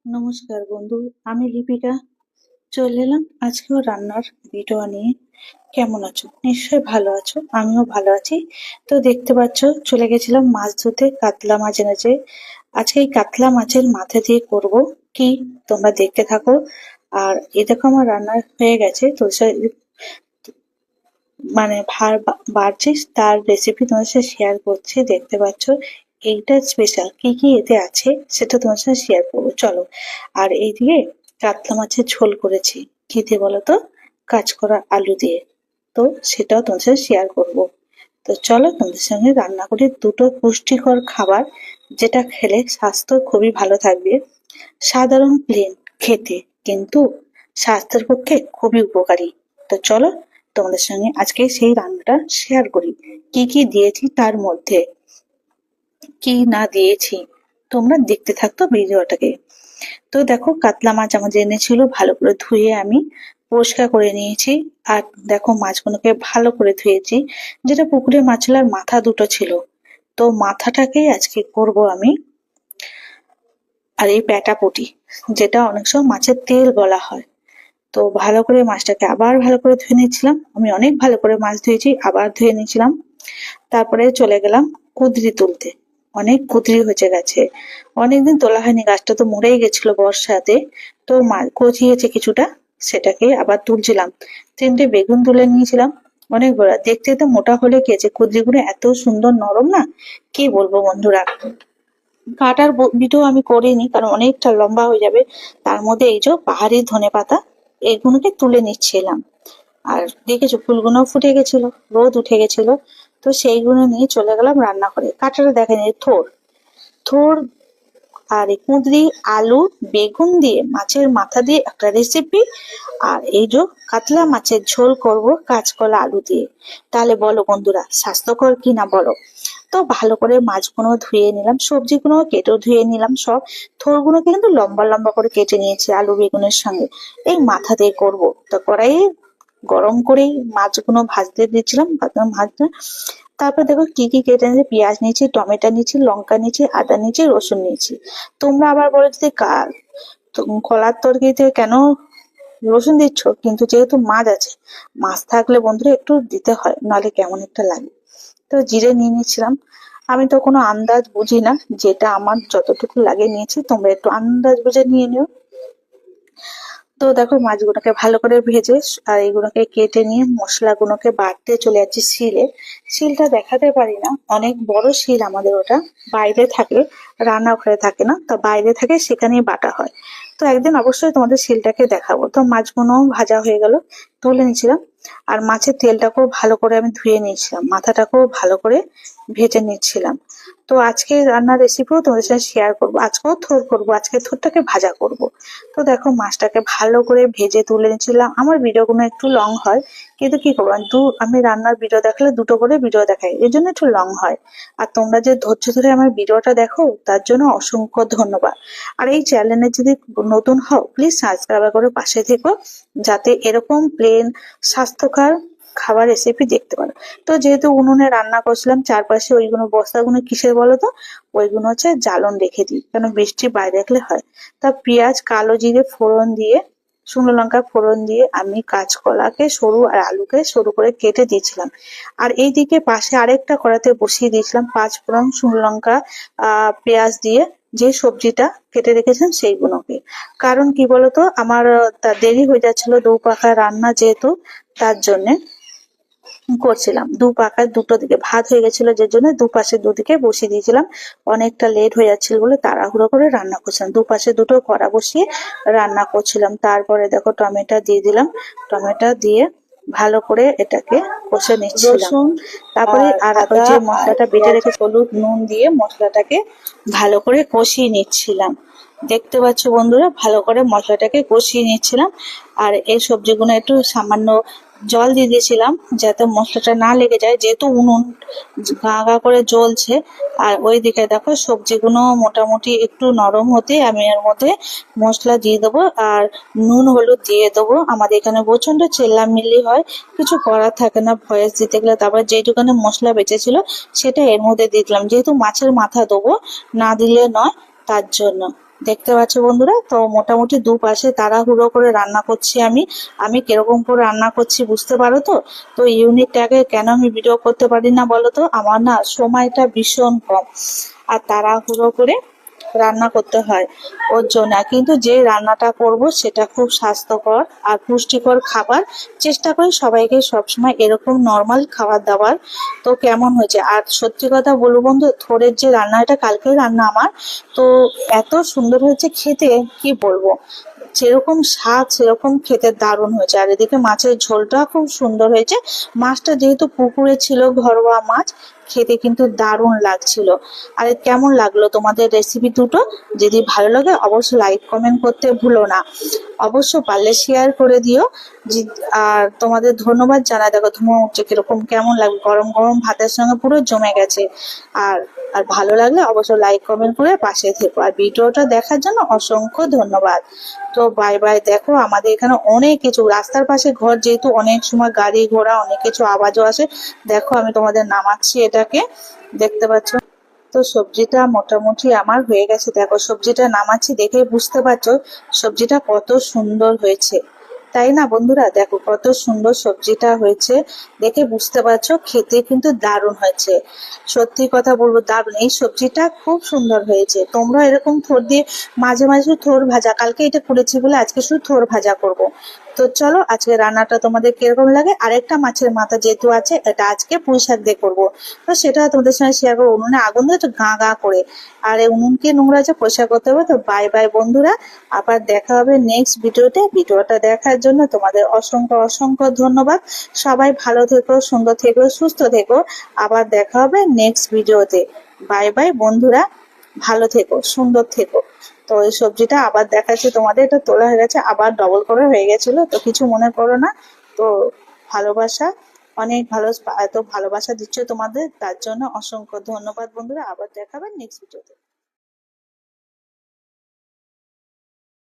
নমস্কার বন্ধু, আমি লিপিকা চলে এলাম আজকেও রান্নার ভিডিও নিয়ে। কেমন আছো? নিশ্চয়ই ভালো আছো, আমিও ভালো আছি। তো দেখতে পাচ্ছ, চলে গেছিলাম মাছ ধরতে, কাতলা মাছ এনেছে। আজকে এই কাতলা মাছের মাথা দিয়ে করব কি, তোমরা দেখতে থাকো। আর এ দেখো আমার রান্না হয়ে গেছে, তো মানে বাড়ছিস তার রেসিপি তোমার সাথে শেয়ার করছি, দেখতে পাচ্ছ। এইটা স্পেশাল, কি কি এতে আছে সেটা তোমার সাথে শেয়ার করবো, চলো। আর এইদিকে কাতলা মাছের ঝোল করেছি, কি দিয়ে বলো তো? কাঁচকলা আলু দিয়ে। তো সেটাও তোমার সাথে শেয়ার করব। তো চলো তোমাদের সঙ্গে রান্না করি দুটো পুষ্টিকর খাবার, যেটা খেলে স্বাস্থ্য খুবই ভালো থাকবে। সাধারণ প্লেন খেতে, কিন্তু স্বাস্থ্যের পক্ষে খুবই উপকারী। তো চলো তোমাদের সঙ্গে আজকে সেই রান্নাটা শেয়ার করি, কি কি দিয়েছি তার মধ্যে, কি না দিয়েছি। তোমরা দেখতে থাকতো ভিডিওটাকে। তো দেখো, কাতলা মাছ আমাদের এনেছিল, ভালো করে ধুয়ে আমি পরিষ্কার করে নিয়েছি। আর দেখো, মাছগুলোকে ভালো করে ধুয়েছি। যেটা পুকুরে মাছ ছিল, আর মাথা দুটো ছিল, তো মাথাটাকেই আজকে করব আমি। আর এই পেটাপুটি, যেটা অনেক সময় মাছের তেল বলা হয়। তো ভালো করে মাছটাকে আবার ভালো করে ধুয়ে নিচ্ছিলাম, আমি অনেক ভালো করে মাছ ধুয়েছি, আবার ধুয়ে নিয়েছিলাম। তারপরে চলে গেলাম কুঁদরি তুলতে। অনেক কুঁদরি হয়েছে গাছে, অনেকদিন তোলা হয়নি, গাছটা তো মরেই গেছিল বর্ষাতে। তো কচিয়েছে কিছুটা, সেটাকে আবার তুলছিলাম। তিনটে বেগুন তুলে নিয়েছিলাম, অনেক বড়, দেখতে তো মোটা হলে কি আছে, কুঁদরিগুলো এত সুন্দর নরম না, কি বলবো বন্ধুরা। কাটার ভিডিও আমি করিনি, কারণ অনেকটা লম্বা হয়ে যাবে। তার মধ্যে এই যে পাহাড়ি ধনেপাতা, এগুলোকে তুলে নিচ্ছিলাম। আর দেখেছো, ফুলগুলো ফুটে গেছিল, রোদ উঠে গেছিল। তো সেইগুলো নিয়ে চলে গেলাম রান্নাঘরে। কাঁটাটা দেখেনি, থোর থোর। আর এই কুঁদরি, আলু, বেগুন দিয়ে মাছের মাথা দিয়ে একটা রেসিপি। আর এই যে কাতলা মাছের ঝোল করব কাঁচকলা আলু দিয়ে। তাহলে বলো বন্ধুরা, স্বাস্থ্যকর কি না বলো? তো ভালো করে মাছগুলো ধুয়ে নিলাম, সবজিগুলো কেটেও ধুয়ে নিলাম সব। থোরগুলোকে কিন্তু লম্বা লম্বা করে কেটে নিয়েছি আলু বেগুনের সঙ্গে। এই মাথা দিয়ে করবো। তো কড়াইয়ে গরম করেই মাছগুলো ভাজতে দিয়েছিলাম, ভাজতে। তারপর দেখো কি কি কেটে নিয়েছি, পেঁয়াজ নিয়েছি, টমেটো নিয়েছি, লঙ্কা নিয়েছি, আদা নিয়েছি, রসুন নিয়েছি। তোমরা আবার বলো যে কলার তরকারিতে কেন রসুন দিচ্ছ, কিন্তু যেহেতু মাছ আছে, মাছ থাকলে বন্ধুরা একটু দিতে হয়, নাহলে কেমন একটা লাগে। তো জিরে নিয়ে নিয়েছিলাম। আমি তো কোনো আন্দাজ বুঝি না, যেটা আমার যতটুকু লাগে নিয়েছি, তোমরা একটু আন্দাজ বুঝে নিয়ে নিও। তো দেখো, মাছগুলোকে ভালো করে ভেজে আর এইগুলোকে কেটে নিয়ে মশলাগুলোকে বাটতে চলে যাচ্ছি শিলে। শিলটা দেখাতে পারি না, অনেক বড় শিল আমাদের ওটা। বাইরে থাকে, রান্নাঘরে থাকে না, তো বাইরে থাকে, সেখানেই বাটা হয়। তো একদিন অবশ্যই তোমাদের শিলটাকে দেখাবো। তো মাছগুলো ভাজা হয়ে গেল, তুলে নিয়েছিলাম। আর মাছের তেলটাকেও ভালো করে আমি ধুয়ে নিয়েছিলাম, মাথাটাকেও ভালো করে ভেজে নিচ্ছিলাম। তো আজকে রান্নার রেসিপিও তোমাদের সাথে শেয়ার করবো। আজকেও থোর করবো, আজকে থোরটাকে ভাজা করব। তো দেখো, মাছটাকে ভালো করে ভেজে তুলে নিচ্ছিলাম। আমার ভিডিওগুলো একটু লং হয়, কিন্তু কি করবো, আমি রান্নার ভিডিও দেখালে দুটো করে ভিডিও দেখাই, এই জন্য একটু লং হয়। আর তোমরা যে ধৈর্য ধরে আমার ভিডিওটা দেখো, তার জন্য অসংখ্য ধন্যবাদ। আর এই চ্যানেলে যদি নতুন হও, প্লিজ সাবস্ক্রাইব করে পাশে থেকো, যাতে এরকম প্লেন স্বাস্থ্যকর খাবার রেসিপি দেখতে পারো। তো যেহেতু উনুনে রান্না করছিলাম, চারপাশে ওইগুলো বস্তাগুলো কিসের বলো তো? ওইগুলো হচ্ছে জ্বালন রেখে দিই, কারণ বৃষ্টি বাইরে রাখলে হয়। তা পেঁয়াজ, কালো জিরে ফোড়ন দিয়ে, শুকনো লঙ্কা ফোড়ন দিয়ে আমি কাঁচকলাকে সরু আর আলুকে সরু করে কেটে দিয়েছিলাম। আর এইদিকে পাশে আরেকটা কড়াতে বসিয়ে দিয়েছিলাম পাঁচ ফোড়ন, শুকনো লঙ্কা, পেঁয়াজ দিয়ে যে সবজিটা কেটে রেখেছিলাম সেইগুলোকে। কারণ কি বলতো, আমার তা দেরি হয়ে যাচ্ছিল, দু পাকা রান্না যেহেতু, তার জন্য করছিলাম। দু পাকায় দুটো দিকে ভাত হয়ে গেছিল, যে জন্য দুপাশে দুদিকে বসিয়ে দিয়েছিলাম। অনেকটা লেট হয়ে যাচ্ছিল বলে তাড়াহুড়ো করে রান্না করছিলাম, দুপাশে দুটো কড়া বসিয়ে রান্না করছিলাম। তারপরে দেখো, টমেটো দিয়ে দিলাম, টমেটো দিয়ে ভালো করে এটাকে কষে নিচ্ছিলাম। তারপরে আর যে মশলাটা বেটে রেখে, হলুদ নুন দিয়ে মশলাটাকে ভালো করে কষিয়ে নিচ্ছিলাম। দেখতে পাচ্ছ বন্ধুরা, ভালো করে মশলাটাকে কষিয়ে নিচ্ছিলাম। আর এই সবজিগুলো একটু সামান্য জল দিয়ে দিয়েছিলাম, যাতে মশলাটা না লেগে যায়, যেহেতু উনুন গা গা করে জ্বলছে। আর ওই দিকে দেখো, সবজিগুলো মোটামুটি একটু নরম হতে আমি এর মধ্যে মশলা দিয়ে দেবো, আর নুন হলুদ দিয়ে দেবো। আমাদের এখানে প্রচন্ড চেল্লামিল্লি হয়, কিছু করার থাকে না ভয়েস দিতে গেলে। তারপর যেটুকানি মশলা বেঁচেছিল সেটা এর মধ্যে দিয়ে দিলাম, যেহেতু মাছের মাথা দেবো, না দিলে নয়, তার জন্য। দেখতে পাচ্ছ বন্ধুরা, তো মোটামুটি দুপাশে তাড়াহুড়ো করে রান্না করছি আমি। আমি কিরকম করে রান্না করছি বুঝতে পারো তো? তো ইউনিট আগে কেন আমি ভিডিও করতে পারি না বলো তো? আমার না সময়টা ভীষণ কম, আর তাড়াহুড়ো করে রান্না করতে হয় ওর জন্য। কিন্তু যে রান্নাটা করব সেটা খুব স্বাস্থ্যকর আর পুষ্টিকর খাবার। চেষ্টা করি সবাইকে সবসময় এরকম নর্মাল খাবার দাবার। তো কেমন হয়েছে? আর সত্যি কথা বলবো বন্ধু, থোড়ের যে রান্নাটা কালকেই রান্না আমার, তো এত সুন্দর হয়েছে খেতে, কি বলবো। যেরকম স্বাদ সেরকম খেতে দারুণ হয়েছে। আর এদিকে মাছের ঝোলটা খুব সুন্দর হয়েছে। মাছটা যেহেতু পুকুরে ছিল, ঘরোয়া মাছ, খেতে কিন্তু দারুণ লাগছিল। আর কেমন লাগলো তোমাদের রেসিপি দুটো? যদি ভালো লাগে অবশ্যই লাইক কমেন্ট করতে ভুলো না। অবশ্য পারলে শেয়ার করে দিও। আর তোমাদের ধন্যবাদ জানাই। দেখো ধুমো উঠছে কিরকম, কেমন লাগবে গরম গরম ভাতের সঙ্গে, পুরো জমে গেছে। আর আর ভালো লাগলে অবশ্যই লাইক কমেন্ট করে পাশে থেকো। আর ভিডিওটা দেখার জন্য অসংখ্য ধন্যবাদ। তো বাই বাই। দেখো আমাদের এখানে অনেক কিছু, রাস্তার পাশে ঘর যেহেতু অনেক সময় গাড়ি ঘোড়া অনেক কিছু আওয়াজও আসে। দেখো আমি তোমাদের নামাচ্ছি এটাকে, দেখতে পাচ্ছ? তো সবজিটা মোটামুটি আমার হয়ে গেছে। দেখো সবজিটা নামাচ্ছি, দেখে বুঝতে পারছো সবজিটা কত সুন্দর হয়েছে, তাই না বন্ধুরা? দেখো কত সুন্দর সবজিটা হয়েছে, দেখে বুঝতে পারছো খেতে কিন্তু দারুণ হয়েছে। সত্যি কথা বলবো, দারুণ। এই সবজিটা খুব সুন্দর হয়েছে। তোমরা এরকম থোর দিয়ে মাঝে মাঝে শুধু থোর ভাজা, কালকে এটা করেছি বলে আজকে শুধু থোর ভাজা করব। তো চলো আজকে রান্নাটা তোমাদের কিরকম লাগে। আরেকটা মাছের মাথা যেহেতু আছে, এটা আজকে পুঁই শাক দিয়ে করবো। তো সেটা তোমাদের সঙ্গে শেয়ার করবো। উনুনে আগুন দিয়ে একটু গাঁ গাঁ করে, আর এই উনুনকে নোংরা যে পরিষ্কার করতে হবে। তো বাই বাই বন্ধুরা, আবার দেখা হবে নেক্সট ভিডিওতে। ভিডিওটা দেখার জন্য তোমাদের অসংখ্য অসংখ্য ধন্যবাদ। সবাই ভালো থেকো, সুন্দর থেকো, সুস্থ থেকো। আবার দেখা হবে নেক্সট ভিডিওতে। বাই বাই বন্ধুরা, ভালো থেকো, সুন্দর থেকো। তো এই সবজিটা আবার দেখাচ্ছি তোমাদের, এটা তোলা হয়ে গেছে, আবার ডবল করে হয়ে গেছিল, তো কিছু মনে করো না। তো ভালোবাসা, অনেক ভালো, এত ভালোবাসা দিচ্ছ তোমাদের, তার জন্য অসংখ্য ধন্যবাদ বন্ধুরা। আবার দেখাবেন নেক্সট ভিডিওতে।